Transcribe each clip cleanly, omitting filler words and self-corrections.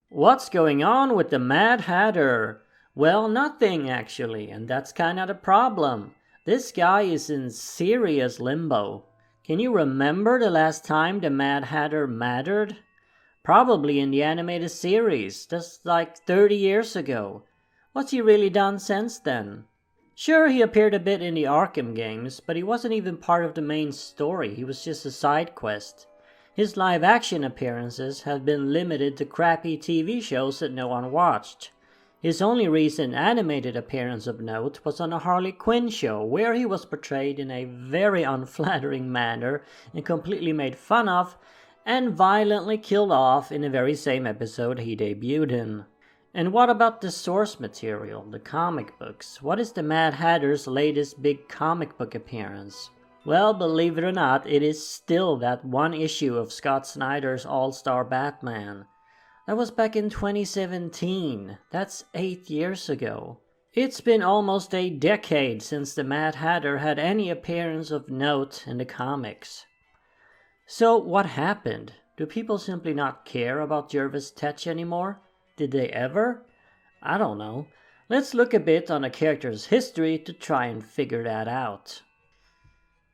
What's going on with the Mad Hatter? Well, nothing actually, and that's kind of the problem. This guy is in serious limbo. Can you remember the last time the Mad Hatter mattered? Probably in the animated series, that's like 30 years ago. What's he really done since then? Sure, he appeared a bit in the Arkham games, but he wasn't even part of the main story, he was just a side quest. His live-action appearances have been limited to crappy TV shows that no one watched. His only recent animated appearance of note was on a Harley Quinn show, where he was portrayed in a very unflattering manner and completely made fun of, and violently killed off in the very same episode he debuted in. And what about the source material, the comic books? What is the Mad Hatter's latest big comic book appearance? Well, believe it or not, it is still that one issue of Scott Snyder's All-Star Batman. That was back in 2017. That's 8 years ago. It's been almost a decade since the Mad Hatter had any appearance of note in the comics. So what happened? Do people simply not care about Jervis Tetch anymore? Did they ever? I don't know. Let's look a bit on a character's history to try and figure that out.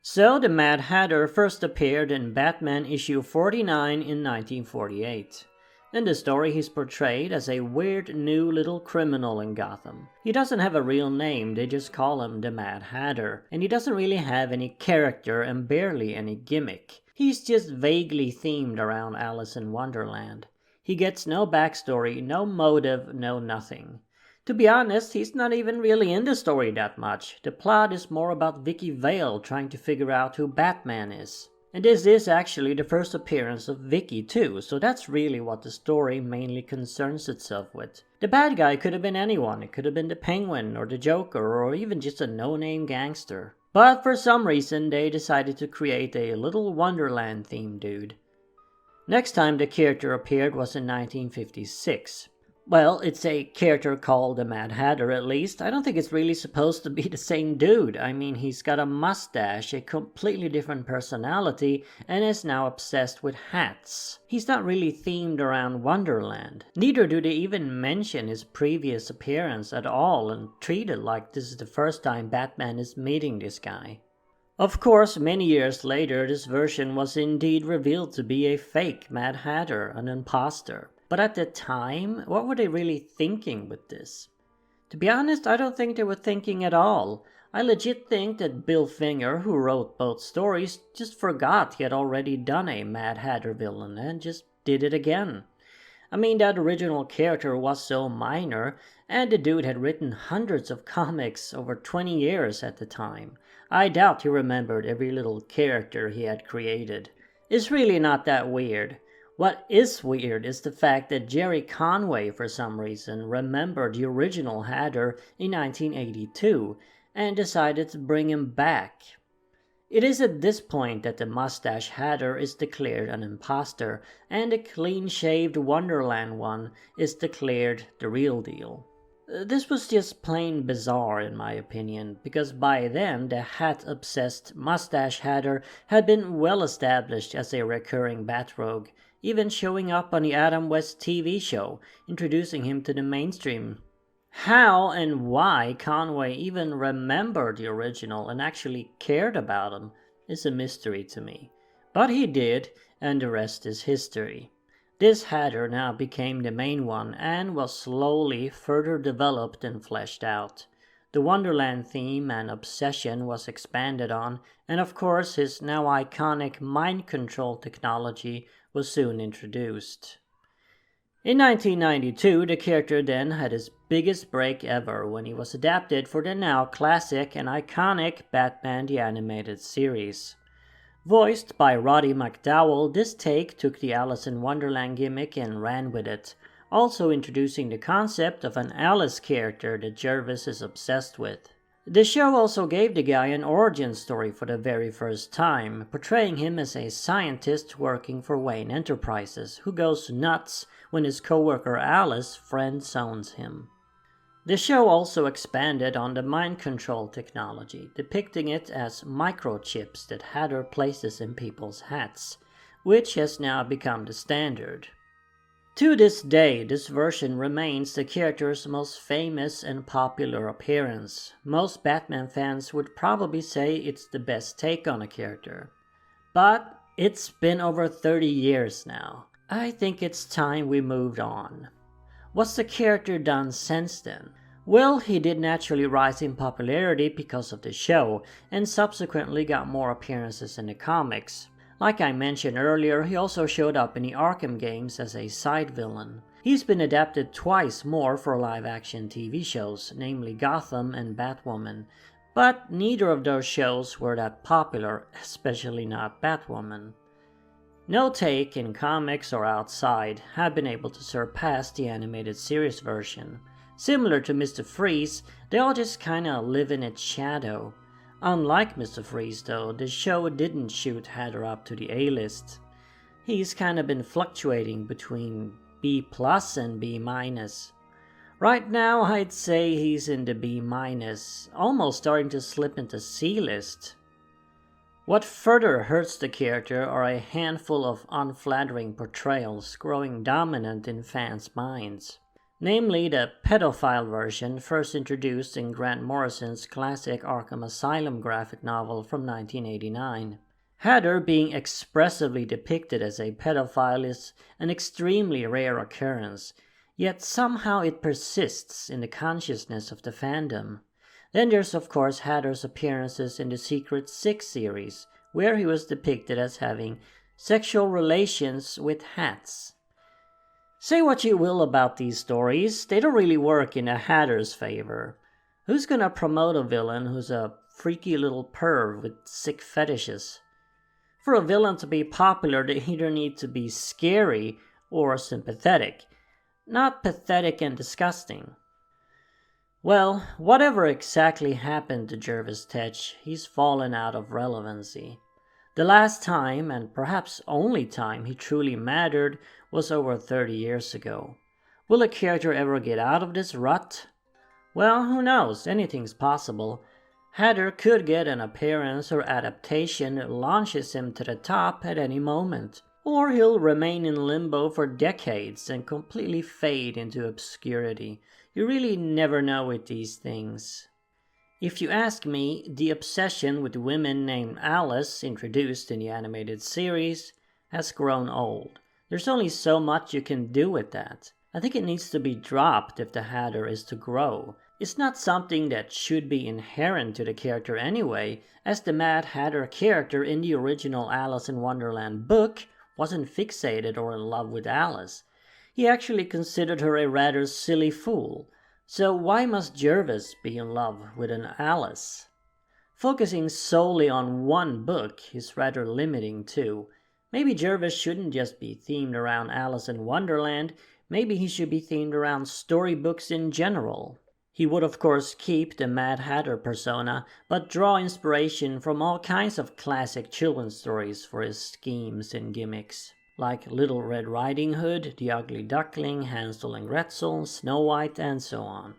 So, the Mad Hatter first appeared in Batman issue 49 in 1948. In the story, he's portrayed as a weird new little criminal in Gotham. He doesn't have a real name, they just call him the Mad Hatter, and he doesn't really have any character and barely any gimmick. He's just vaguely themed around Alice in Wonderland. He gets no backstory, no motive, no nothing. To be honest, he's not even really in the story that much. The plot is more about Vicky Vale trying to figure out who Batman is. And this is actually the first appearance of Vicky too, so that's really what the story mainly concerns itself with. The bad guy could have been anyone. It could have been the Penguin or the Joker or even just a no-name gangster. But for some reason they decided to create a little Wonderland themed dude. Next time the character appeared was in 1956. Well, it's a character called the Mad Hatter at least. I don't think it's really supposed to be the same dude. I mean, he's got a mustache, a completely different personality, and is now obsessed with hats. He's not really themed around Wonderland. Neither do they even mention his previous appearance at all and treat it like this is the first time Batman is meeting this guy. Of course, many years later, this version was indeed revealed to be a fake Mad Hatter, an impostor. But at the time, what were they really thinking with this? To be honest, I don't think they were thinking at all. I legit think that Bill Finger, who wrote both stories, just forgot he had already done a Mad Hatter villain and just did it again. I mean, that original character was so minor, and the dude had written hundreds of comics over 20 years at the time. I doubt he remembered every little character he had created. It's really not that weird. What is weird is the fact that Jerry Conway, for some reason, remembered the original Hatter in 1982 and decided to bring him back. It is at this point that the Mustache Hatter is declared an impostor, and the clean-shaved Wonderland one is declared the real deal. This was just plain bizarre in my opinion, because by then the hat-obsessed Mustache Hatter had been well established as a recurring Batrogue, even showing up on the Adam West TV show, introducing him to the mainstream. How and why Conway even remembered the original and actually cared about him is a mystery to me. But he did, and the rest is history. This Hatter now became the main one and was slowly further developed and fleshed out. The Wonderland theme and obsession was expanded on, and of course his now iconic mind control technology was soon introduced. In 1992, the character then had his biggest break ever when he was adapted for the now classic and iconic Batman the Animated Series. Voiced by Roddy McDowall, this take took the Alice in Wonderland gimmick and ran with it, also introducing the concept of an Alice character that Jervis is obsessed with. The show also gave the guy an origin story for the very first time, portraying him as a scientist working for Wayne Enterprises who goes nuts when his coworker Alice friend-zones him. The show also expanded on the mind control technology, depicting it as microchips that Hatter places in people's hats, which has now become the standard. To this day, this version remains the character's most famous and popular appearance. Most Batman fans would probably say it's the best take on a character. But it's been over 30 years now. I think it's time we moved on. What's the character done since then? Well, he did naturally rise in popularity because of the show, and subsequently got more appearances in the comics. Like I mentioned earlier, he also showed up in the Arkham games as a side villain. He's been adapted twice more for live-action TV shows, namely Gotham and Batwoman, but neither of those shows were that popular, especially not Batwoman. No take in comics or outside have been able to surpass the animated series version. Similar to Mr. Freeze, they all just kinda live in its shadow. Unlike Mr. Freeze though, the show didn't shoot Hatter up to the A-list. He's kinda been fluctuating between B+ and B-. Right now I'd say he's in the B-, almost starting to slip into C-list. What further hurts the character are a handful of unflattering portrayals growing dominant in fans' minds. Namely, the pedophile version first introduced in Grant Morrison's classic Arkham Asylum graphic novel from 1989. Hatter being expressively depicted as a pedophile is an extremely rare occurrence, yet somehow it persists in the consciousness of the fandom. Then there's of course Hatter's appearances in the Secret Six series, where he was depicted as having sexual relations with hats. Say what you will about these stories, they don't really work in a Hatter's favor. Who's gonna promote a villain who's a freaky little perv with sick fetishes? For a villain to be popular, they either need to be scary or sympathetic, not pathetic and disgusting. Well, whatever exactly happened to Jervis Tetch, he's fallen out of relevancy. The last time, and perhaps only time, he truly mattered was over 30 years ago. Will a character ever get out of this rut? Well, who knows, anything's possible. Hatter could get an appearance or adaptation that launches him to the top at any moment. Or he'll remain in limbo for decades and completely fade into obscurity. You really never know with these things. If you ask me, the obsession with women named Alice introduced in the animated series has grown old. There's only so much you can do with that. I think it needs to be dropped if the Hatter is to grow. It's not something that should be inherent to the character anyway, as the Mad Hatter character in the original Alice in Wonderland book wasn't fixated or in love with Alice. He actually considered her a rather silly fool. So why must Jervis be in love with an Alice? Focusing solely on one book is rather limiting too. Maybe Jervis shouldn't just be themed around Alice in Wonderland, maybe he should be themed around storybooks in general. He would of course keep the Mad Hatter persona, but draw inspiration from all kinds of classic children's stories for his schemes and gimmicks, like Little Red Riding Hood, The Ugly Duckling, Hansel and Gretel, Snow White, and so on.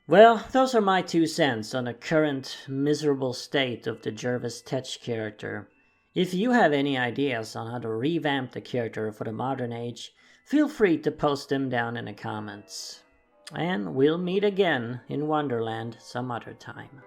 Well, those are my 2 cents on the current miserable state of the Jervis Tetch character. If you have any ideas on how to revamp the character for the modern age, feel free to post them down in the comments. And we'll meet again in Wonderland some other time.